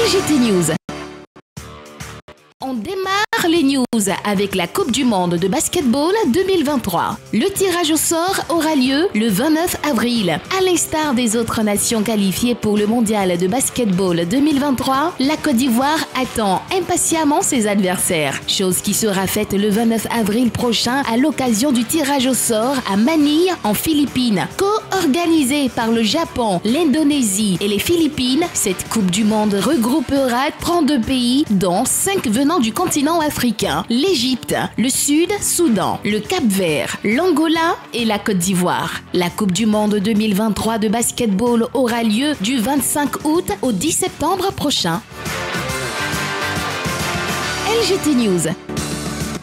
LGT News. On démarre les news avec la Coupe du Monde de basketball 2023. Le tirage au sort aura lieu le 29 avril. À l'instar des autres nations qualifiées pour le mondial de basketball 2023, la Côte d'Ivoire attend impatiemment ses adversaires. Chose qui sera faite le 29 avril prochain à l'occasion du tirage au sort à Manille en Philippines. Co-organisée par le Japon, l'Indonésie et les Philippines, cette Coupe du Monde regroupera 32 pays, dont 5 venant du continent africain, l'Égypte, le Sud-Soudan, le Cap-Vert, l'Angola et la Côte d'Ivoire. La Coupe du Monde 2023 de basketball aura lieu du 25 août au 10 septembre prochain. LGT News.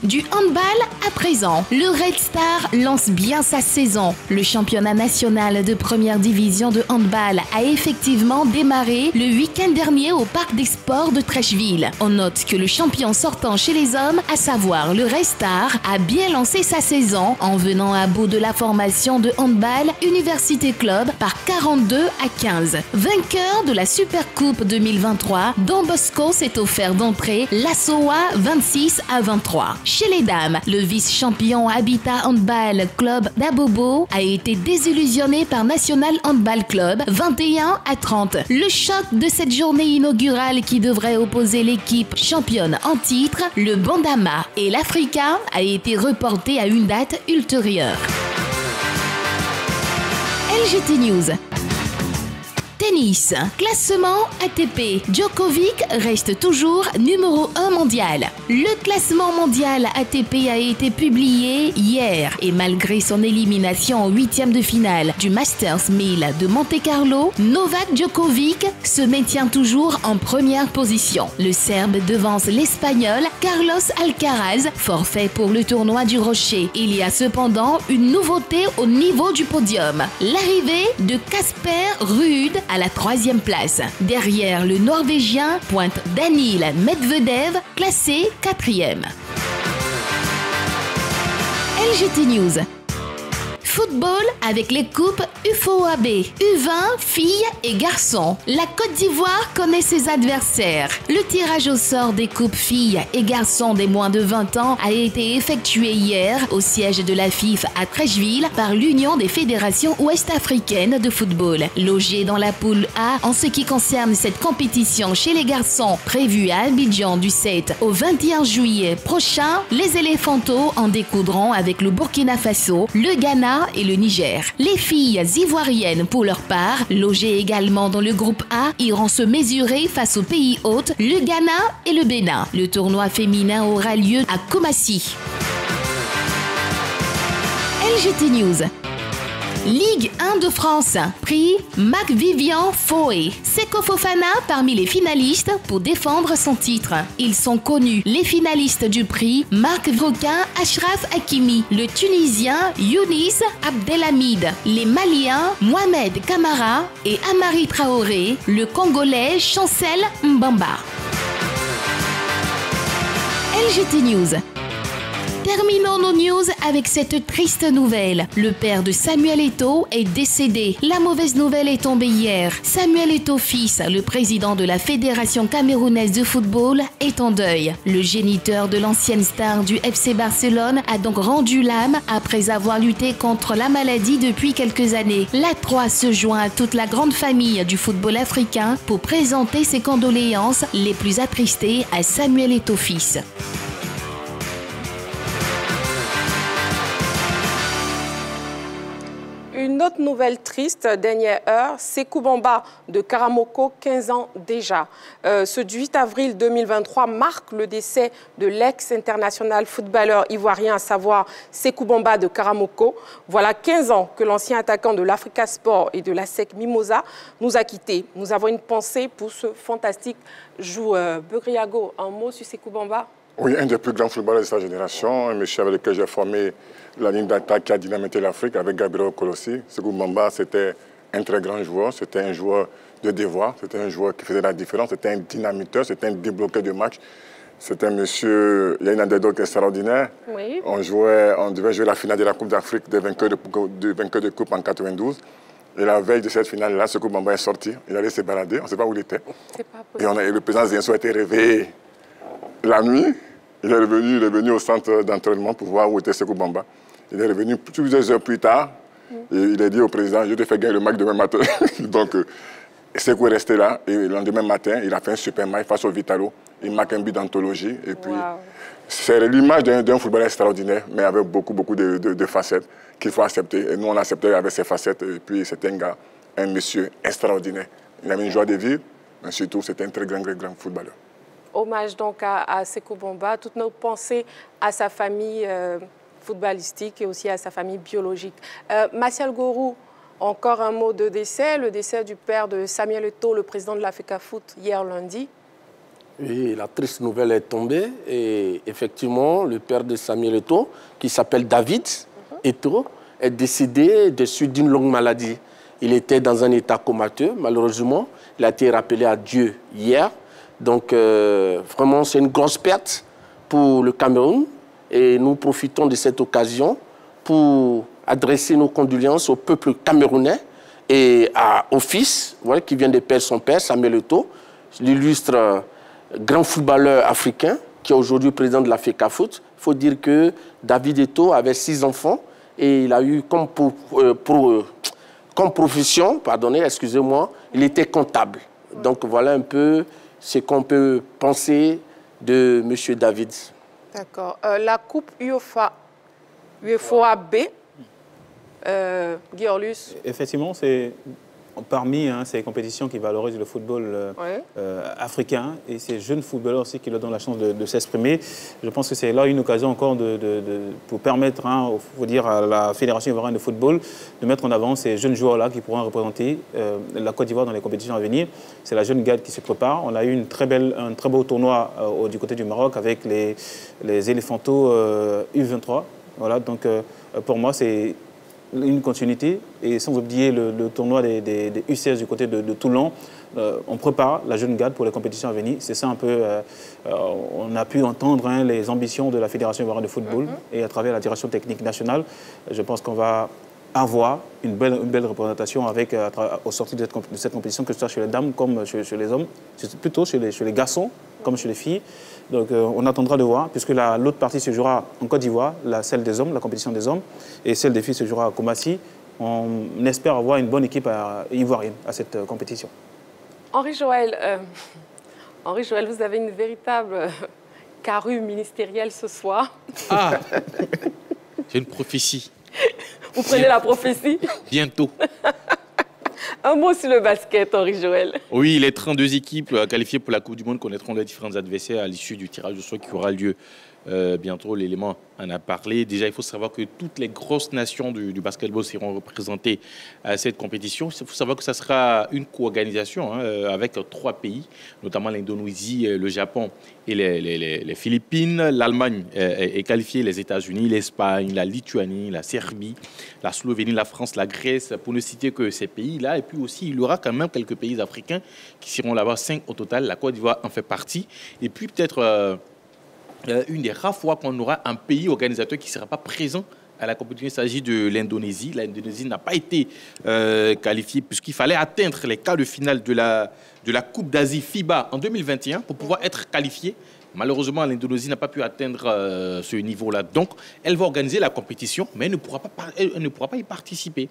Du handball à présent, le Red Star lance bien sa saison. Le championnat national de première division de handball a effectivement démarré le week-end dernier au Parc des Sports de Trècheville. On note que le champion sortant chez les hommes, à savoir le Red Star, a bien lancé sa saison en venant à bout de la formation de handball Université Club par 42 à 15. Vainqueur de la Super Coupe 2023, Don Bosco s'est offert d'entrée l'Assoa 26 à 23. Chez les dames, le vice-champion Habitat Handball Club d'Abobo a été désillusionné par National Handball Club 21 à 30. Le choc de cette journée inaugurale qui devrait opposer l'équipe championne en titre, le Bandama et l'Africa, a été reporté à une date ultérieure. LGT News. Tennis. Classement ATP. Djokovic reste toujours numéro 1 mondial. Le classement mondial ATP a été publié hier et malgré son élimination en huitième de finale du Masters 1000 de Monte-Carlo, Novak Djokovic se maintient toujours en première position. Le Serbe devance l'Espagnol Carlos Alcaraz, forfait pour le tournoi du Rocher. Il y a cependant une nouveauté au niveau du podium. L'arrivée de Casper Ruud à la 3e place. Derrière le Norvégien pointe Daniil Medvedev, classé 4e. LGT News. Football avec les coupes UFOAB, U20, filles et garçons. La Côte d'Ivoire connaît ses adversaires. Le tirage au sort des coupes filles et garçons des moins de 20 ans a été effectué hier au siège de la FIFA à Trècheville par l'Union des fédérations ouest-africaines de football. Logé dans la poule A en ce qui concerne cette compétition chez les garçons prévue à Abidjan du 7 au 21 juillet prochain, les éléphantos en découdront avec le Burkina Faso, le Ghana et le Niger. Les filles ivoiriennes, pour leur part, logées également dans le groupe A, iront se mesurer face aux pays hôtes, le Ghana et le Bénin. Le tournoi féminin aura lieu à Komassi. LGT News. Ligue 1 de France, prix Marc-Vivian Foé. Seko Fofana parmi les finalistes pour défendre son titre. Ils sont connus, les finalistes du prix Marc Vroquin, Achraf Hakimi, le Tunisien Younis Abdelhamid, les Maliens Mohamed Kamara et Amari Traoré, le Congolais Chancel Mbamba. LGT News. Terminons nos news avec cette triste nouvelle. Le père de Samuel Eto'o est décédé. La mauvaise nouvelle est tombée hier. Samuel Eto'o fils, le président de la Fédération camerounaise de football, est en deuil. Le géniteur de l'ancienne star du FC Barcelone a donc rendu l'âme après avoir lutté contre la maladie depuis quelques années. La 3 se joint à toute la grande famille du football africain pour présenter ses condoléances les plus attristées à Samuel Eto'o fils. Une autre nouvelle triste, dernière heure, Sékou Bamba de Karamoko, 15 ans déjà. Ce 8 avril 2023 marque le décès de l'ex-international footballeur ivoirien, à savoir Sékou Bamba de Karamoko. Voilà 15 ans que l'ancien attaquant de l'Africa Sport et de la SEC Mimosa nous a quittés. Nous avons une pensée pour ce fantastique joueur. Begriago, un mot sur Sékou Bamba? Oui, un des plus grands footballeurs de sa génération, un monsieur avec lequel j'ai formé la ligne d'attaque qui a dynamité l'Afrique avec Gabriel Colossi. Sékou Bamba, c'était un très grand joueur, c'était un joueur de devoir, c'était un joueur qui faisait la différence, c'était un dynamiteur, c'était un débloqueur de match. C'était un monsieur, il y a une anecdote extraordinaire. Oui. On devait jouer la finale de la Coupe d'Afrique des vainqueurs de Coupe en 92. Et la veille de cette finale-là, Sékou Bamba est sorti. Il allait se balader, on ne sait pas où il était. C'est pas possible. Et le président Zienso a été réveillé la nuit. Il est revenu au centre d'entraînement pour voir où était Sékou Bamba. Il est revenu plusieurs heures plus tard. Et il a dit au président, je te fais gagner le match demain matin. Donc, Sékou est resté là. Et le lendemain matin, il a fait un super match face au Vitalo. Il marque un but d'anthologie. Et puis, c'est l'image d'un footballeur extraordinaire, mais avec beaucoup de facettes qu'il faut accepter. Et nous, on acceptait avec ses facettes. Et puis, c'était un monsieur extraordinaire. Il avait une joie de vivre, mais surtout, c'était un très grand footballeur. Hommage donc à Sékou Bamba, toutes nos pensées à sa famille footballistique et aussi à sa famille biologique. Martial Gorou, encore un mot de décès, le décès du père de Samuel Eto'o, le président de l'Africa Foot, hier lundi. Oui, la triste nouvelle est tombée et effectivement, le père de Samuel Eto'o, qui s'appelle David Eto'o, est décédé de suite d'une longue maladie. Il était dans un état comateux, malheureusement. Il a été rappelé à Dieu hier. Donc, vraiment, c'est une grosse perte pour le Cameroun. Et nous profitons de cette occasion pour adresser nos condoléances au peuple camerounais et au fils, qui vient de perdre son père, Samuel Eto'o, l'illustre grand footballeur africain qui est aujourd'hui président de l'Africa Foot. Il faut dire que David Eto'o avait 6 enfants et il a eu comme profession, excusez-moi, il était comptable. Donc voilà un peu ce qu'on peut penser de M. David. D'accord. La Coupe UEFA B, Guy Orlus. Effectivement, c'est parmi ces compétitions qui valorisent le football africain et ces jeunes footballeurs aussi qui leur donnent la chance de s'exprimer. Je pense que c'est là une occasion encore pour permettre à la Fédération ivoirienne de football de mettre en avant ces jeunes joueurs-là qui pourront représenter la Côte d'Ivoire dans les compétitions à venir. C'est la jeune garde qui se prépare. On a eu un très beau tournoi du côté du Maroc avec les Éléphantos U23. Voilà, donc pour moi, c'est une continuité et sans oublier le tournoi des U16 du côté de Toulon. On prépare la jeune garde pour les compétitions à venir. C'est ça un peu, on a pu entendre les ambitions de la Fédération ivoirienne de football et à travers la direction technique nationale, je pense qu'on va avoir une belle représentation au sortir de cette compétition, que ce soit chez les dames comme chez les hommes, plutôt chez les garçons comme chez les filles. Donc on attendra de voir, puisque l'autre partie se jouera en Côte d'Ivoire, celle des hommes, la compétition des hommes, et celle des filles se jouera à Koumassi. On espère avoir une bonne équipe ivoirienne à cette compétition. Henri Joël, vous avez une véritable carrure ministérielle ce soir. Ah, j'ai une prophétie. Vous prenez la prophétie? Bientôt. Un mot sur le basket, Henri Joël. Oui, les 32 équipes qualifiées pour la Coupe du Monde connaîtront leurs différents adversaires à l'issue du tirage au sort qui aura lieu bientôt. L'élément en a parlé. Déjà, il faut savoir que toutes les grosses nations du basketball seront représentées à cette compétition. Il faut savoir que ça sera une co-organisation avec 3 pays, notamment l'Indonésie, le Japon et les Philippines. L'Allemagne est qualifiée, les États-Unis, l'Espagne, la Lituanie, la Serbie, la Slovénie, la France, la Grèce, pour ne citer que ces pays-là. Et puis aussi, il y aura quand même quelques pays africains qui seront là-bas, 5 au total. La Côte d'Ivoire en fait partie. Et puis peut-être une des rares fois qu'on aura un pays organisateur qui ne sera pas présent à la compétition. Il s'agit de l'Indonésie. L'Indonésie n'a pas été qualifiée puisqu'il fallait atteindre les quarts de finale de la Coupe d'Asie FIBA en 2021 pour pouvoir être qualifiée. Malheureusement, l'Indonésie n'a pas pu atteindre ce niveau-là. Donc, elle va organiser la compétition, mais elle ne pourra pas y participer.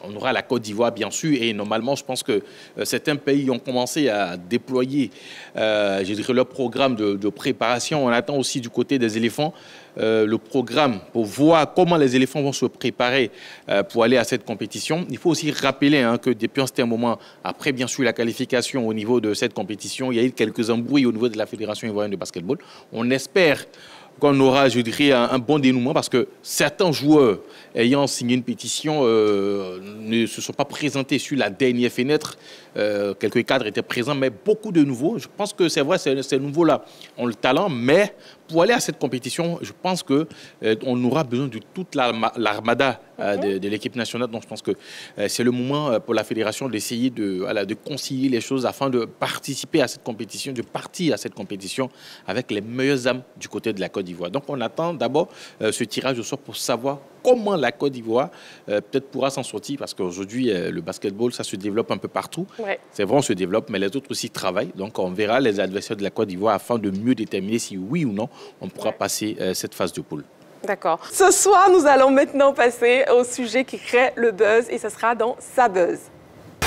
On aura la Côte d'Ivoire, bien sûr, et normalement, je pense que certains pays ont commencé à déployer, leur programme de préparation. On attend aussi du côté des éléphants le programme pour voir comment les éléphants vont se préparer pour aller à cette compétition. Il faut aussi rappeler que depuis un certain moment, après bien sûr la qualification au niveau de cette compétition, il y a eu quelques embrouilles au niveau de la Fédération ivoirienne de basketball. On espère qu'on aura, un bon dénouement parce que certains joueurs ayant signé une pétition ne se sont pas présentés sur la dernière fenêtre. Quelques cadres étaient présents, mais beaucoup de nouveaux. Je pense que c'est vrai, ces nouveaux-là ont le talent, mais pour aller à cette compétition, je pense qu'on aura besoin de toute l'armada de l'équipe nationale. Donc je pense que c'est le moment pour la fédération d'essayer de concilier les choses afin de participer à cette compétition, de partir à cette compétition avec les meilleures âmes du côté de la Côte d'Ivoire. Donc on attend d'abord ce tirage au sort pour savoir comment la Côte d'Ivoire peut-être pourra s'en sortir, parce qu'aujourd'hui, le basketball, ça se développe un peu partout. Ouais. C'est vrai, on se développe, mais les autres aussi travaillent. Donc, on verra les adversaires de la Côte d'Ivoire afin de mieux déterminer si oui ou non, on pourra passer cette phase de poule. D'accord. Ce soir, nous allons maintenant passer au sujet qui crée le buzz et ce sera dans Sa Buzz.